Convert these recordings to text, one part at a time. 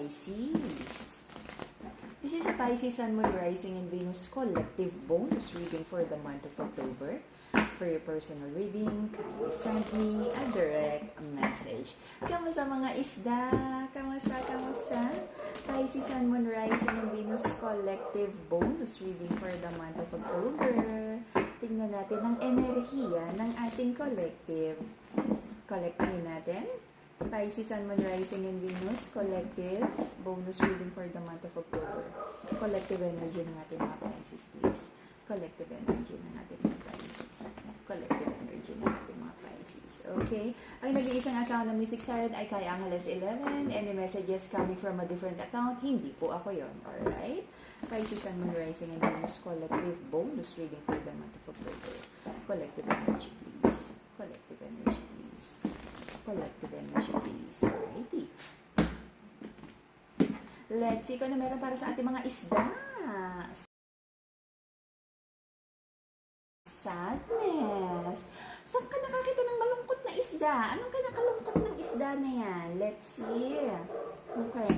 Pisces. This is a Pisces Sun, Moon, Rising, and Venus collective bonus reading for the month of October. For your personal reading, send me a direct message. Kamusta mga isda? Kamusta? Pisces Sun, Moon, Rising, and Venus collective bonus reading for the month of October. Tingnan natin ang enerhiya ng ating collective. Collective natin. Pisces Sun, Moon, Rising, and Venus collective bonus reading for the month of October. Collective energy ng ating mga Pisces, please. Collective energy ng ating mga Pisces. Collective energy ng ating mga Pisces. Okay? Ang nag-iisang account ng Music Siren ay kay Angeles 11. Any messages coming from a different account? Hindi po ako yon. Alright? Pisces Sun, Moon, Rising, and Venus collective bonus reading for the month of October. Collective energy, please. Collective energy, please. Collective energy, please. Alrighty. Let's see kung ano meron para sa ating mga isda. Sadness. Saan ka nakakita ng malungkot na isda? Anong kinakalungkot ng isda na yan? Let's see. Okay.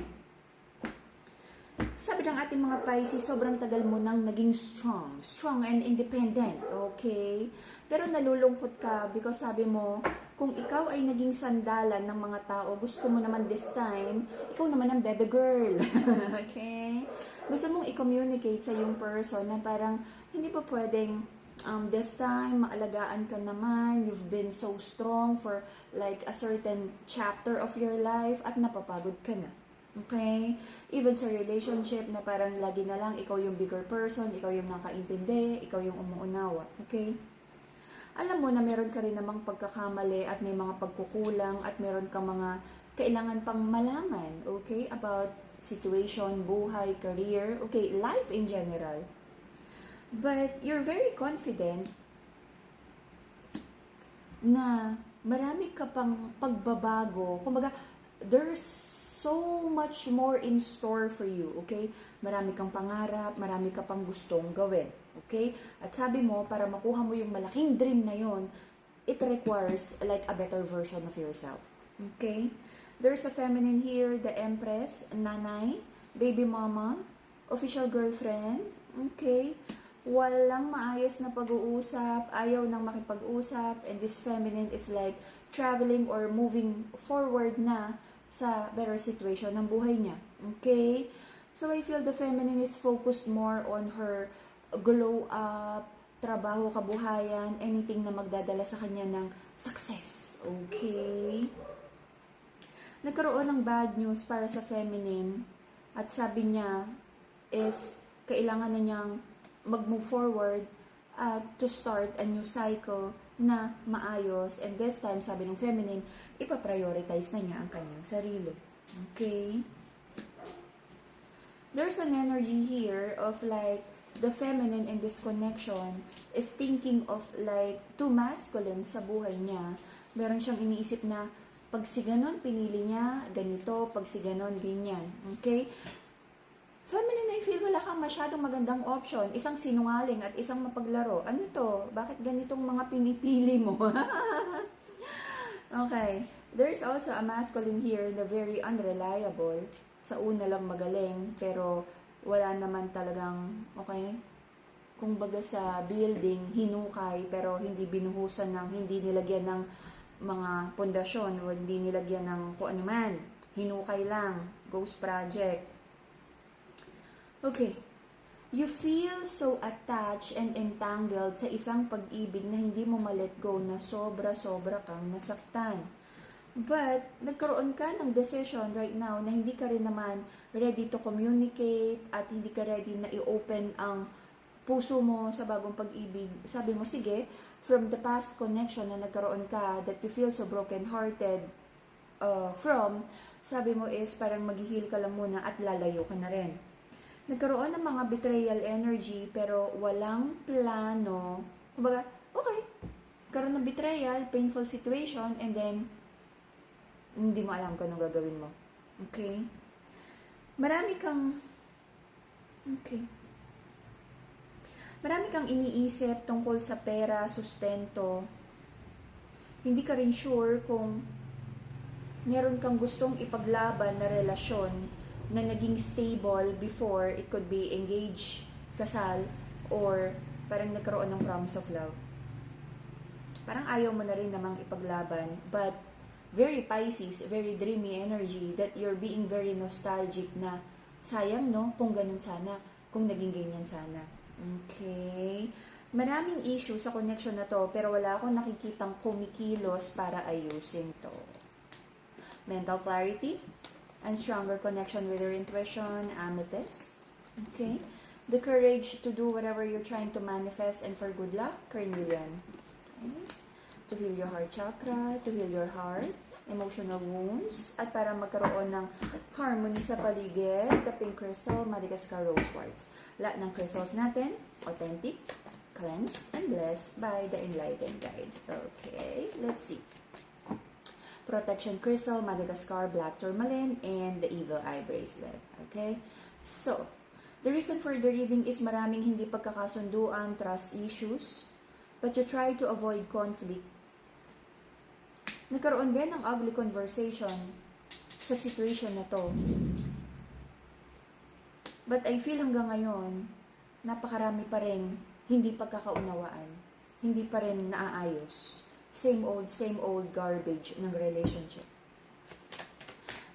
Sabi ng ating mga Pisces, sobrang tagal mo nang naging strong. Strong and independent. Okay? Pero nalulungkot ka because sabi mo, kung ikaw ay naging sandalan ng mga tao, gusto mo naman this time, ikaw naman ang baby girl. Okay? Gusto mong i-communicate sa yung person na parang hindi pa pwedeng this time, maalagaan ka naman, you've been so strong for like a certain chapter of your life at napapagod ka na. Okay? Even sa relationship na parang lagi na lang ikaw yung bigger person, ikaw yung nakaintindi, ikaw yung umuunawa. Okay? Alam mo na meron ka rin namang pagkakamali at may mga pagkukulang at meron kang mga kailangan pang malaman, okay? About situation, buhay, career, okay? Life in general. But you're very confident na marami ka pang pagbabago. Kumbaga, there's so much more in store for you, okay? Marami kang pangarap, marami ka pang gustong gawin, okay? At sabi mo, para makuha mo yung malaking dream na yon, it requires like a better version of yourself, okay? There's a feminine here, the Empress, nanay, baby mama, official girlfriend, okay? Walang maayos na pag-uusap, ayaw nang makipag-usap, and this feminine is like traveling or moving forward na sa better situation ng buhay niya. Okay? So, I feel the feminine is focused more on her glow up, trabaho, kabuhayan, anything na magdadala sa kanya ng success. Okay? Nagkaroon ng bad news para sa feminine at sabi niya is kailangan na niyang mag-move forward at to start a new cycle na maayos. And this time, sabi ng feminine, ipaprioritize na niya ang kanyang sarili. Okay? There's an energy here of like, the feminine in this connection is thinking of like, too masculine sa buhay niya. Meron siyang iniisip na, pag si ganon, pinili niya, ganito, pag si ganon, ganyan. Okay? Feminine, I feel wala kang masyadong magandang option. Isang sinungaling at isang mapaglaro. Ano to? Bakit ganitong mga pinipili mo? Okay. There's also a masculine here na very unreliable. Sa una lang magaling, pero wala naman talagang, okay? Kung baga sa building, hinukay, pero hindi binuhusan ng, hindi nilagyan ng mga pundasyon, o hindi nilagyan ng kung ano man. Hinukay lang. Ghost project. Okay, you feel so attached and entangled sa isang pag-ibig na hindi mo ma-let go na sobra-sobra kang nasaktan. But, nagkaroon ka ng decision right now na hindi ka rin naman ready to communicate at hindi ka ready na i-open ang puso mo sa bagong pag-ibig. Sabi mo, sige, from the past connection na nagkaroon ka that you feel so broken-hearted from, sabi mo is parang mag-heal ka lang muna at lalayo ka na rin. Nagkaroon ng mga betrayal energy pero walang plano. Kumbaga, okay, karoon ng betrayal, painful situation, and then, hindi mo alam kung anong gagawin mo. Okay? Marami kang iniisip tungkol sa pera, sustento. Hindi ka rin sure kung meron kang gustong ipaglaban na relasyon na naging stable before. It could be engaged, kasal, or parang nagkaroon ng promise of love. Parang ayaw mo na rin namang ipaglaban, but very Pisces, very dreamy energy that you're being very nostalgic na sayang no, kung ganun sana, kung naging ganyan sana. Okay. Maraming issue sa connection na to, pero wala akong nakikitang kumikilos para ayusin to. Mental clarity and stronger connection with your intuition, amethyst. Okay. The courage to do whatever you're trying to manifest and for good luck, carnelian. Okay. To heal your heart chakra, to heal your heart, emotional wounds, at para magkaroon ng harmony sa paligid, the pink crystal, Madagascar rose quartz. Lahat ng crystals natin, authentic, cleansed, and blessed by the enlightened guide. Okay, let's see. Protection crystal, Madagascar black tourmaline, and the evil eye bracelet. Okay, so the reason for the reading is maraming hindi pagkakasunduan, trust issues, but you try to avoid conflict. Nagkaroon din ng ugly conversation sa situation na to. But I feel hanggang ngayon, napakarami pa rin hindi pagkakaunawaan. Hindi pa rin naaayos. Same old garbage ng relationship.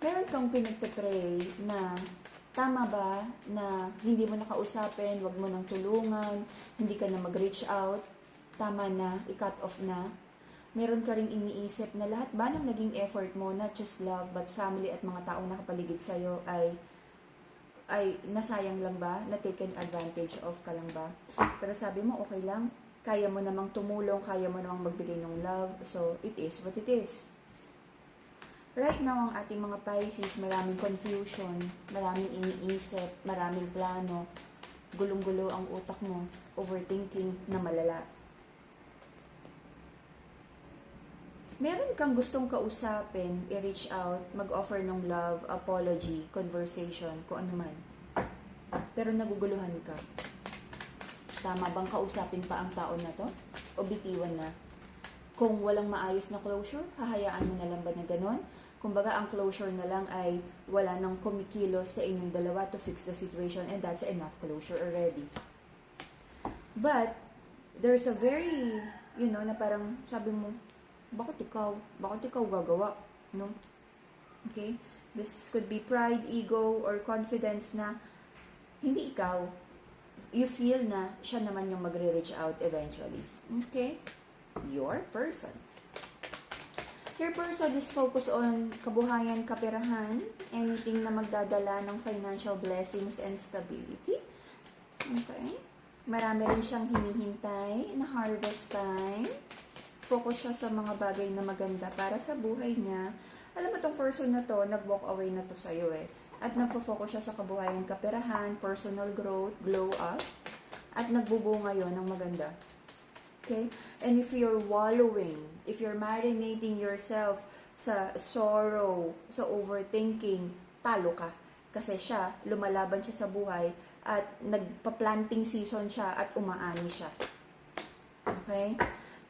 Meron kang pinagpe-pray na tama ba na hindi mo nakausapin, wag mo nang tulungan, hindi ka na mag-reach out, tama na, i-cut off na. Meron ka ring iniisip na lahat ba ng naging effort mo, not just love, but family at mga taong nakapaligid sa'yo ay nasayang lang ba? Na-taken advantage of ka lang ba? Pero sabi mo, okay lang. Kaya mo namang tumulong, kaya mo namang magbigay ng love. So, it is what it is. Right now, ang ating mga Pisces, maraming confusion, maraming iniisip, maraming plano, gulong-gulo ang utak mo, overthinking na malala. Meron kang gustong kausapin, i-reach out, mag-offer ng love, apology, conversation, kung ano man. Pero naguguluhan ka. Tama bang kausapin pa ang tao na to? O bitiwan na? Kung walang maayos na closure, hahayaan mo na lang ba na ganon? Kumbaga, ang closure na lang ay wala nang kumikilos sa inyong dalawa to fix the situation and that's enough closure already. But, there's a very, na parang sabi mo, bakit ikaw? Bakit ikaw gagawa? No? Okay? This could be pride, ego, or confidence na hindi ikaw. You feel na siya naman yung magre-reach out eventually. Okay? Your person. Your person is focused on kabuhayan, kaperahan, anything na magdadala ng financial blessings and stability. Okay? Marami rin siyang hinihintay na harvest time. Focus siya sa mga bagay na maganda para sa buhay niya. Alam mo, tong person na to, nag-walk away na to sa'yo eh. At nagpo-focus siya sa kabuhayan, kaperahan, personal growth, glow up, at nagbubunga yon ng maganda. Okay? And if you're wallowing, if you're marinating yourself sa sorrow, sa overthinking, talo ka. Kasi siya, lumalaban siya sa buhay, at nagpa-planting season siya, at umaani siya. Okay?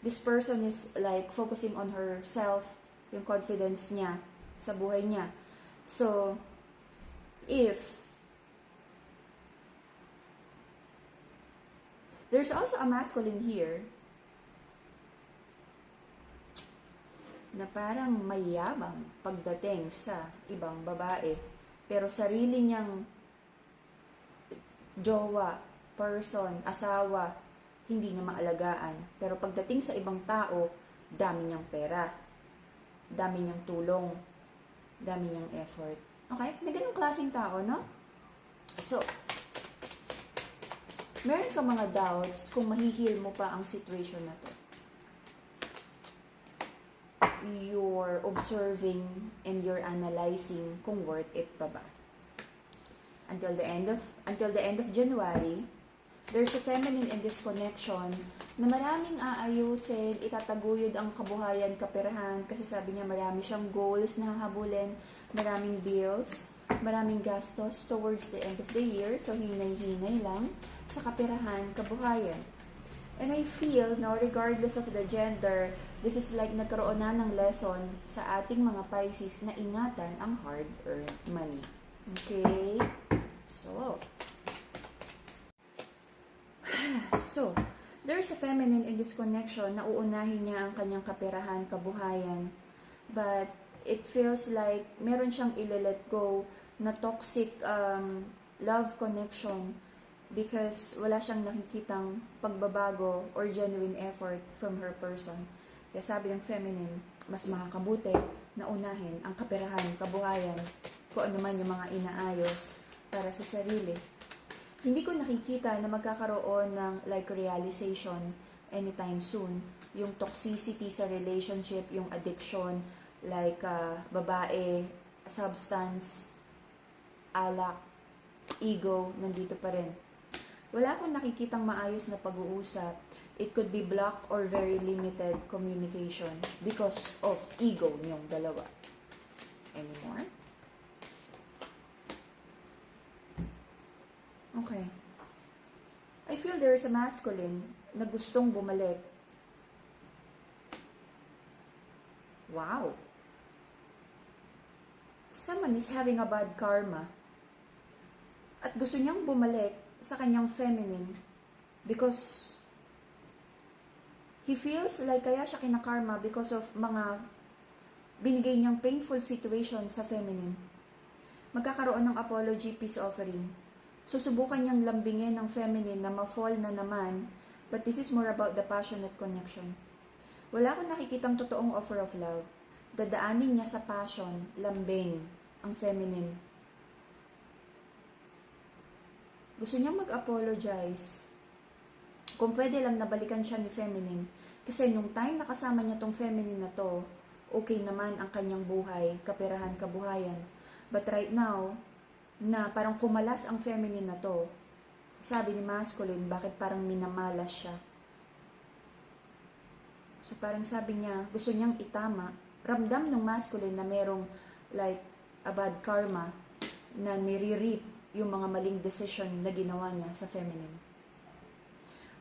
This person is like focusing on herself, yung confidence niya sa buhay niya. So, if there's also a masculine here na parang mayabang pagdating sa ibang babae, pero sarili niyang jowa, person, asawa, hindi niya maalagaan. Pero pagdating sa ibang tao, dami niyang pera, dami niyang tulong, dami niyang effort. Okay? May ganung klaseng tao, no? So, meron ka mga doubts kung mahihil mo pa ang situation na to. You're observing and you're analyzing kung worth it pa ba. Until the end of January, there's a feminine in this connection na maraming aayusin, itataguyod ang kabuhayan, kaperahan, kasi sabi niya marami siyang goals na hahabulin, maraming bills, maraming gastos towards the end of the year, so hinay-hinay lang sa kaperahan, kabuhayan. And I feel, no, regardless of the gender, this is like nagkaroon na ng lesson sa ating mga Pisces na ingatan ang hard-earned money. Okay? So, there's a feminine in this connection na uunahin niya ang kanyang kaperahan, kabuhayan. But it feels like meron siyang ile-let go na toxic love connection because wala siyang nakikitang pagbabago or genuine effort from her person. Kaya sabi ng feminine, mas makakabuti na unahin ang kaperahan, kabuhayan, kung ano man yung mga inaayos para sa sarili. Hindi ko nakikita na magkakaroon ng like realization anytime soon. Yung toxicity sa relationship, yung addiction, like babae, substance, alak, ego, nandito pa rin. Wala akong nakikitang maayos na pag-uusap. It could be blocked or very limited communication because of ego niyong dalawa. Anymore? Okay. I feel there is a masculine na gustong bumalik. Wow. Someone is having a bad karma. At gusto niyang bumalik sa kanyang feminine because he feels like kaya siya kinakarma because of mga binigay niyang painful situation sa feminine. Magkakaroon ng apology, peace offering. Susubukan niyang lambingin ng feminine na ma-fall na naman, but this is more about the passionate connection. Wala akong nakikitang totoong offer of love. Dadaanin niya sa passion, lambing, ang feminine. Gusto niyang mag-apologize. Kung pwede lang nabalikan siya ni feminine. Kasi nung time nakasama niya tong feminine na to, okay naman ang kanyang buhay, kaperahan, kabuhayan. But right now, na parang kumalas ang feminine na to, sabi ni masculine, bakit parang minamalas siya? So parang sabi niya, gusto niyang itama, ramdam ng masculine na merong like a bad karma na nire-reap yung mga maling decision na ginawa niya sa feminine.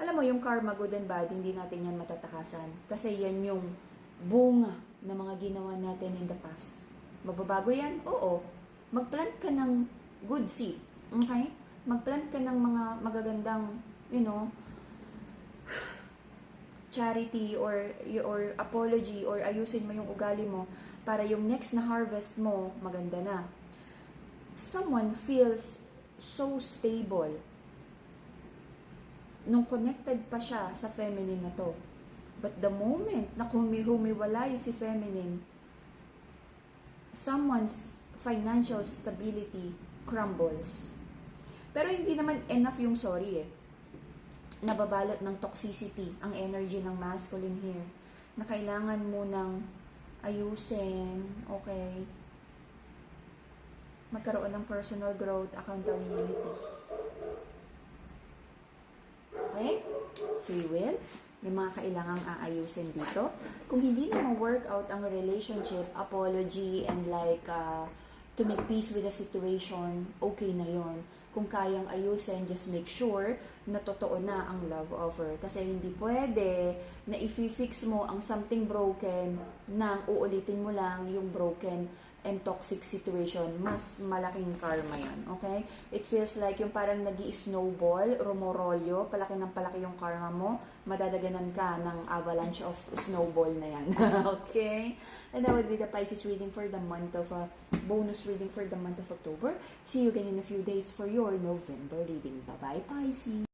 Alam mo, yung karma, good and bad, hindi natin yan matatakasan. Kasi yan yung bunga ng mga ginawa natin in the past. Magbabago yan? Oo. Mag-plant ka ng good seed. Okay? Mag-plant ka ng mga magagandang, charity or apology or ayusin mo yung ugali mo para yung next na harvest mo maganda na. Someone feels so stable nung connected pa siya sa feminine na to. But the moment na humiwalay si feminine, someone's financial stability crumbles. Pero hindi naman enough yung sorry eh. Nababalot ng toxicity ang energy ng masculine here na kailangan mo ng ayusin, okay? Magkaroon ng personal growth, accountability. Okay? Free will. May mga kailangang aayusin dito. Kung hindi na ma-work out ang relationship, apology, and like to make peace with the situation, okay na yon. Kung kayang ayusin, just make sure na totoo na ang love offer. Kasi hindi pwede na i-fix mo ang something broken nang uulitin mo lang yung broken and toxic situation. Mas malaking karma yan, okay? It feels like yung parang nag-i-snowball, rumorolyo, palaki ng palaki yung karma mo, madadaganan ka ng avalanche of snowball na yan, okay? And that would be the Pisces reading for the month of, bonus reading for the month of October. See you again in a few days for your November reading. Bye-bye, Pisces!